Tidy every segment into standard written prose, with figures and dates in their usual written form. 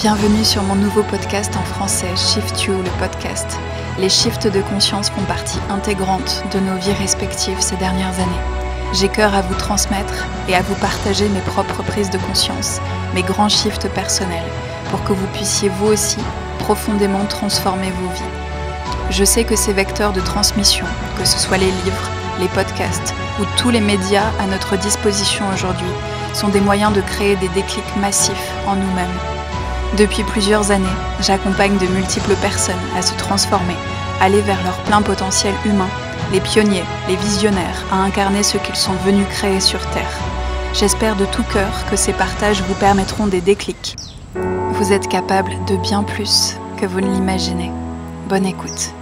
Bienvenue sur mon nouveau podcast en français, Shift You, le podcast. Les shifts de conscience font partie intégrante de nos vies respectives ces dernières années. J'ai cœur à vous transmettre et à vous partager mes propres prises de conscience, mes grands shifts personnels, pour que vous puissiez vous aussi profondément transformer vos vies. Je sais que ces vecteurs de transmission, que ce soit les livres, les podcasts ou tous les médias à notre disposition aujourd'hui, sont des moyens de créer des déclics massifs en nous-mêmes. Depuis plusieurs années, j'accompagne de multiples personnes à se transformer, aller vers leur plein potentiel humain, les pionniers, les visionnaires, à incarner ce qu'ils sont venus créer sur Terre. J'espère de tout cœur que ces partages vous permettront des déclics. Vous êtes capable de bien plus que vous ne l'imaginez. Bonne écoute.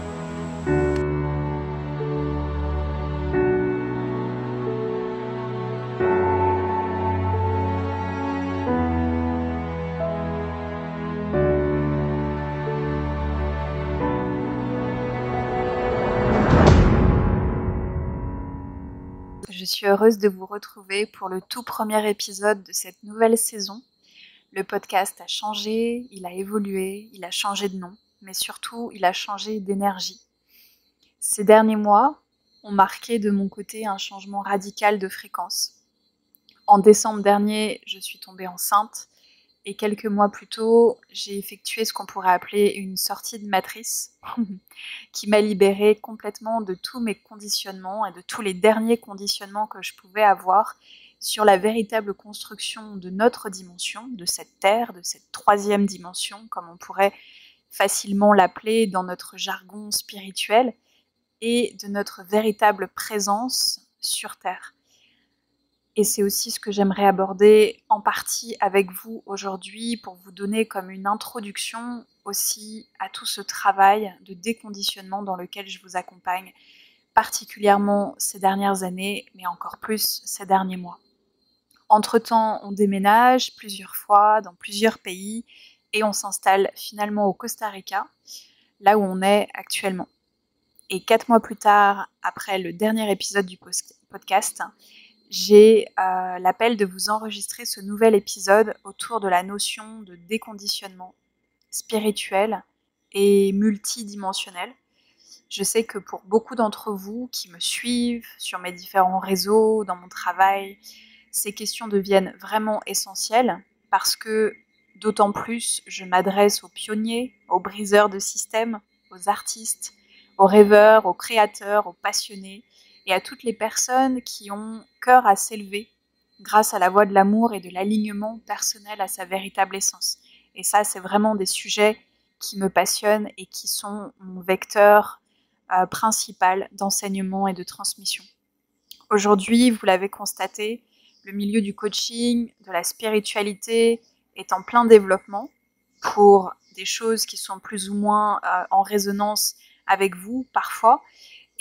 Je suis heureuse de vous retrouver pour le tout premier épisode de cette nouvelle saison. Le podcast a changé, il a évolué, il a changé de nom, mais surtout il a changé d'énergie. Ces derniers mois ont marqué de mon côté un changement radical de fréquence. En décembre dernier, je suis tombée enceinte et quelques mois plus tôt, j'ai effectué ce qu'on pourrait appeler une sortie de matrice qui m'a libérée complètement de tous mes conditionnements et de tous les derniers conditionnements que je pouvais avoir sur la véritable construction de notre dimension, de cette Terre, de cette troisième dimension, comme on pourrait facilement l'appeler dans notre jargon spirituel, et de notre véritable présence sur Terre. Et c'est aussi ce que j'aimerais aborder en partie avec vous aujourd'hui pour vous donner comme une introduction aussi à tout ce travail de déconditionnement dans lequel je vous accompagne, particulièrement ces dernières années, mais encore plus ces derniers mois. Entre-temps, on déménage plusieurs fois dans plusieurs pays et on s'installe finalement au Costa Rica, là où on est actuellement. Et 4 mois plus tard, après le dernier épisode du podcast, j'ai l'appel de vous enregistrer ce nouvel épisode autour de la notion de déconditionnement spirituel et multidimensionnel. Je sais que pour beaucoup d'entre vous qui me suivent sur mes différents réseaux, dans mon travail, ces questions deviennent vraiment essentielles parce que d'autant plus je m'adresse aux pionniers, aux briseurs de systèmes, aux artistes, aux rêveurs, aux créateurs, aux passionnés, et à toutes les personnes qui ont cœur à s'élever grâce à la voie de l'amour et de l'alignement personnel à sa véritable essence. Et ça, c'est vraiment des sujets qui me passionnent et qui sont mon vecteur principal d'enseignement et de transmission. Aujourd'hui, vous l'avez constaté, le milieu du coaching, de la spiritualité est en plein développement pour des choses qui sont plus ou moins en résonance avec vous parfois.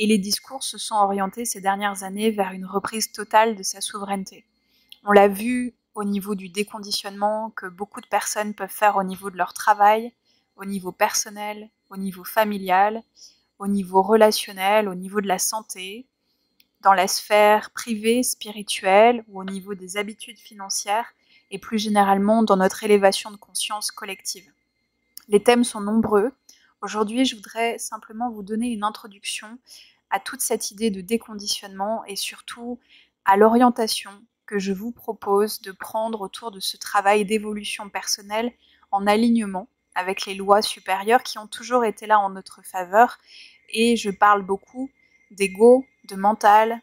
Et les discours se sont orientés ces dernières années vers une reprise totale de sa souveraineté. On l'a vu au niveau du déconditionnement que beaucoup de personnes peuvent faire au niveau de leur travail, au niveau personnel, au niveau familial, au niveau relationnel, au niveau de la santé, dans la sphère privée, spirituelle ou au niveau des habitudes financières et plus généralement dans notre élévation de conscience collective. Les thèmes sont nombreux. Aujourd'hui, je voudrais simplement vous donner une introduction à toute cette idée de déconditionnement et surtout à l'orientation que je vous propose de prendre autour de ce travail d'évolution personnelle en alignement avec les lois supérieures qui ont toujours été là en notre faveur. Et je parle beaucoup d'ego, de mental,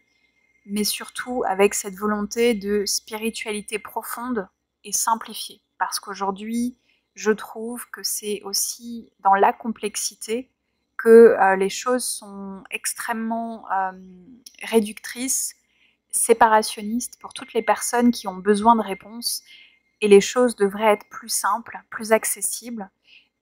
mais surtout avec cette volonté de spiritualité profonde et simplifiée. Parce qu'aujourd'hui, je trouve que c'est aussi dans la complexité que les choses sont extrêmement réductrices, séparationnistes pour toutes les personnes qui ont besoin de réponses. Et les choses devraient être plus simples, plus accessibles.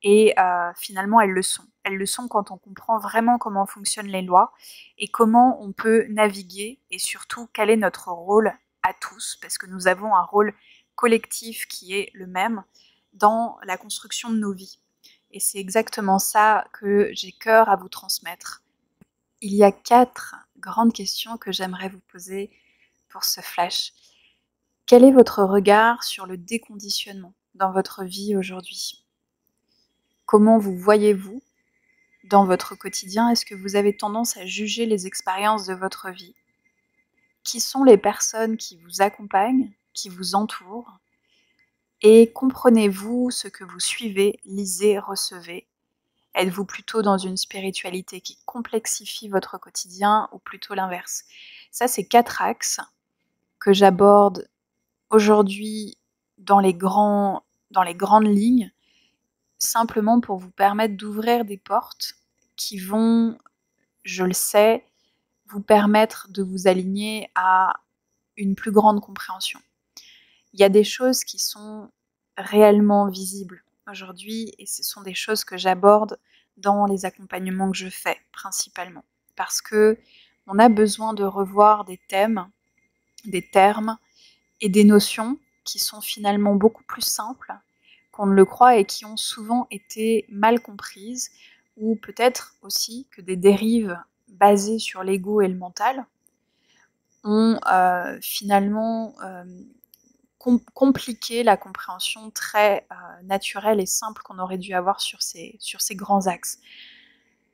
Et finalement, elles le sont. Elles le sont quand on comprend vraiment comment fonctionnent les lois et comment on peut naviguer et surtout quel est notre rôle à tous, parce que nous avons un rôle collectif qui est le même dans la construction de nos vies. Et c'est exactement ça que j'ai cœur à vous transmettre. Il y a 4 grandes questions que j'aimerais vous poser pour ce flash. Quel est votre regard sur le déconditionnement dans votre vie aujourd'hui ? Comment vous voyez-vous dans votre quotidien? Est-ce que vous avez tendance à juger les expériences de votre vie? Qui sont les personnes qui vous accompagnent, qui vous entourent? Et comprenez-vous ce que vous suivez, lisez, recevez? Êtes-vous plutôt dans une spiritualité qui complexifie votre quotidien ou plutôt l'inverse? Ça, c'est 4 axes que j'aborde aujourd'hui dans les grandes lignes, simplement pour vous permettre d'ouvrir des portes qui vont, je le sais, vous permettre de vous aligner à une plus grande compréhension. Il y a des choses qui sont réellement visibles aujourd'hui et ce sont des choses que j'aborde dans les accompagnements que je fais principalement. Parce que on a besoin de revoir des thèmes, des termes et des notions qui sont finalement beaucoup plus simples qu'on ne le croit et qui ont souvent été mal comprises, ou peut-être aussi que des dérives basées sur l'ego et le mental ont finalement compliqué la compréhension très naturelle et simple qu'on aurait dû avoir sur ces grands axes.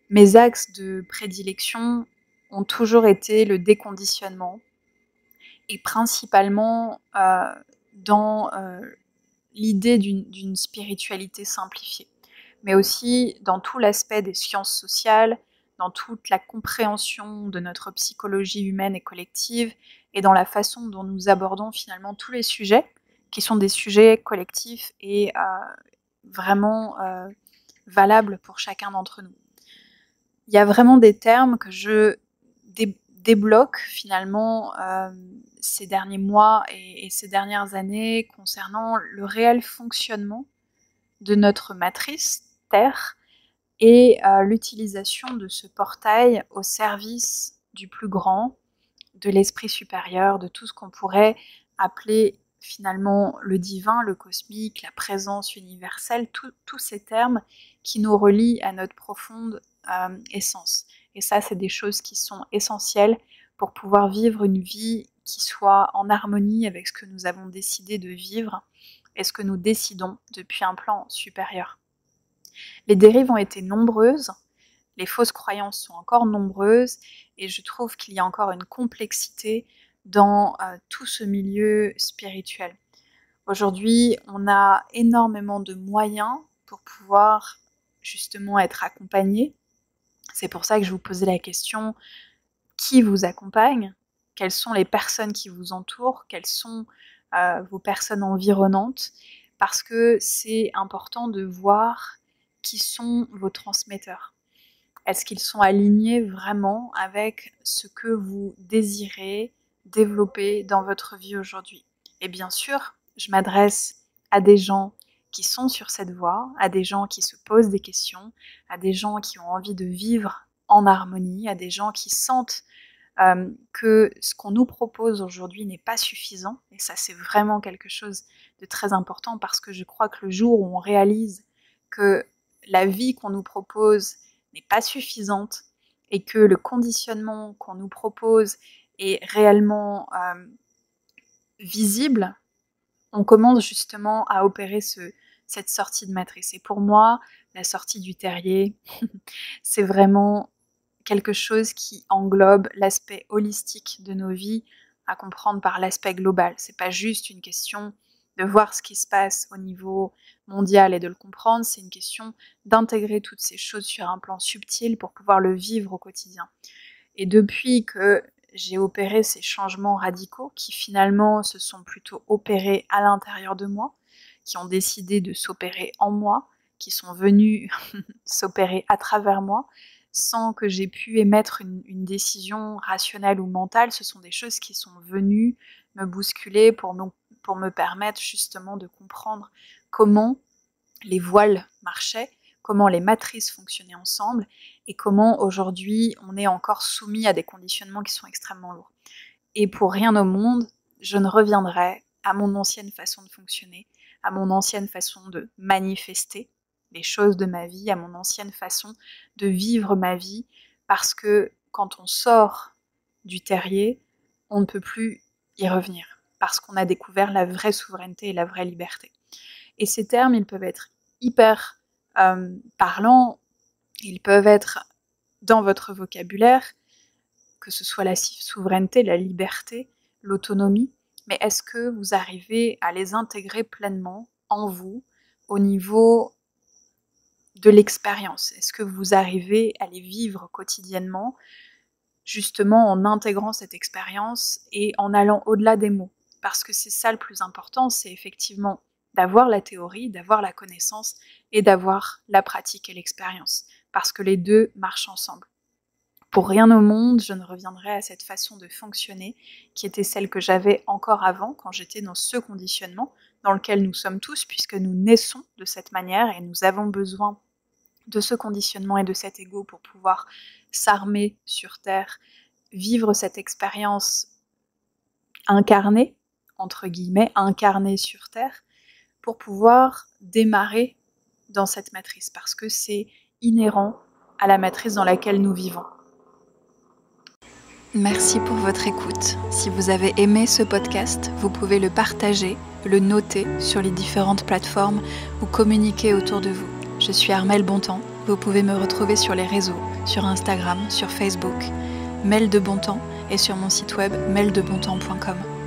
Mes axes de prédilection ont toujours été le déconditionnement, et principalement dans l'idée d'une spiritualité simplifiée, mais aussi dans tout l'aspect des sciences sociales, dans toute la compréhension de notre psychologie humaine et collective, et dans la façon dont nous abordons finalement tous les sujets, qui sont des sujets collectifs et vraiment valables pour chacun d'entre nous. Il y a vraiment des termes que je débloque finalement ces derniers mois et ces dernières années concernant le réel fonctionnement de notre matrice Terre et l'utilisation de ce portail au service du plus grand, de l'esprit supérieur, de tout ce qu'on pourrait appeler finalement le divin, le cosmique, la présence universelle, tous ces termes qui nous relient à notre profonde essence. Et ça, c'est des choses qui sont essentielles pour pouvoir vivre une vie qui soit en harmonie avec ce que nous avons décidé de vivre et ce que nous décidons depuis un plan supérieur. Les dérives ont été nombreuses, les fausses croyances sont encore nombreuses, et je trouve qu'il y a encore une complexité dans tout ce milieu spirituel. Aujourd'hui, on a énormément de moyens pour pouvoir justement être accompagné. C'est pour ça que je vous posais la question, qui vous accompagne? Quelles sont les personnes qui vous entourent? Quelles sont vos personnes environnantes? Parce que c'est important de voir qui sont vos transmetteurs. Est-ce qu'ils sont alignés vraiment avec ce que vous désirez développer dans votre vie aujourd'hui? Et bien sûr, je m'adresse à des gens qui sont sur cette voie, à des gens qui se posent des questions, à des gens qui ont envie de vivre en harmonie, à des gens qui sentent que ce qu'on nous propose aujourd'hui n'est pas suffisant. Et ça, c'est vraiment quelque chose de très important, parce que je crois que le jour où on réalise que la vie qu'on nous propose n'est pas suffisante et que le conditionnement qu'on nous propose est réellement visible, on commence justement à opérer cette sortie de matrice. Et pour moi, la sortie du terrier, c'est vraiment quelque chose qui englobe l'aspect holistique de nos vies, à comprendre par l'aspect global. C'est pas juste une question de voir ce qui se passe au niveau mondial et de le comprendre, c'est une question d'intégrer toutes ces choses sur un plan subtil pour pouvoir le vivre au quotidien. Et depuis que j'ai opéré ces changements radicaux, qui finalement se sont plutôt opérés à l'intérieur de moi, qui ont décidé de s'opérer en moi, qui sont venus s'opérer à travers moi, sans que j'ai pu émettre une décision rationnelle ou mentale, ce sont des choses qui sont venues me bousculer pour me permettre justement de comprendre comment les voiles marchaient, comment les matrices fonctionnaient ensemble, et comment aujourd'hui on est encore soumis à des conditionnements qui sont extrêmement lourds. Et pour rien au monde, je ne reviendrai à mon ancienne façon de fonctionner, à mon ancienne façon de manifester les choses de ma vie, à mon ancienne façon de vivre ma vie, parce que quand on sort du terrier, on ne peut plus y revenir, parce qu'on a découvert la vraie souveraineté et la vraie liberté. Et ces termes, ils peuvent être hyper parlant, ils peuvent être dans votre vocabulaire, que ce soit la souveraineté, la liberté, l'autonomie, mais est-ce que vous arrivez à les intégrer pleinement en vous au niveau de l'expérience? Est-ce que vous arrivez à les vivre quotidiennement, justement en intégrant cette expérience et en allant au-delà des mots? Parce que c'est ça le plus important, c'est effectivement d'avoir la théorie, d'avoir la connaissance et d'avoir la pratique et l'expérience, parce que les deux marchent ensemble. Pour rien au monde, je ne reviendrai à cette façon de fonctionner qui était celle que j'avais encore avant, quand j'étais dans ce conditionnement dans lequel nous sommes tous, puisque nous naissons de cette manière et nous avons besoin de ce conditionnement et de cet ego pour pouvoir s'armer sur Terre, vivre cette expérience incarnée, entre guillemets, incarnée sur Terre, pour pouvoir démarrer dans cette matrice, parce que c'est inhérent à la matrice dans laquelle nous vivons. Merci pour votre écoute. Si vous avez aimé ce podcast, vous pouvez le partager, le noter sur les différentes plateformes ou communiquer autour de vous. Je suis Armelle Bontemps. Vous pouvez me retrouver sur les réseaux, sur Instagram, sur Facebook, Mel de Bontemps et sur mon site web meldebontemps.com.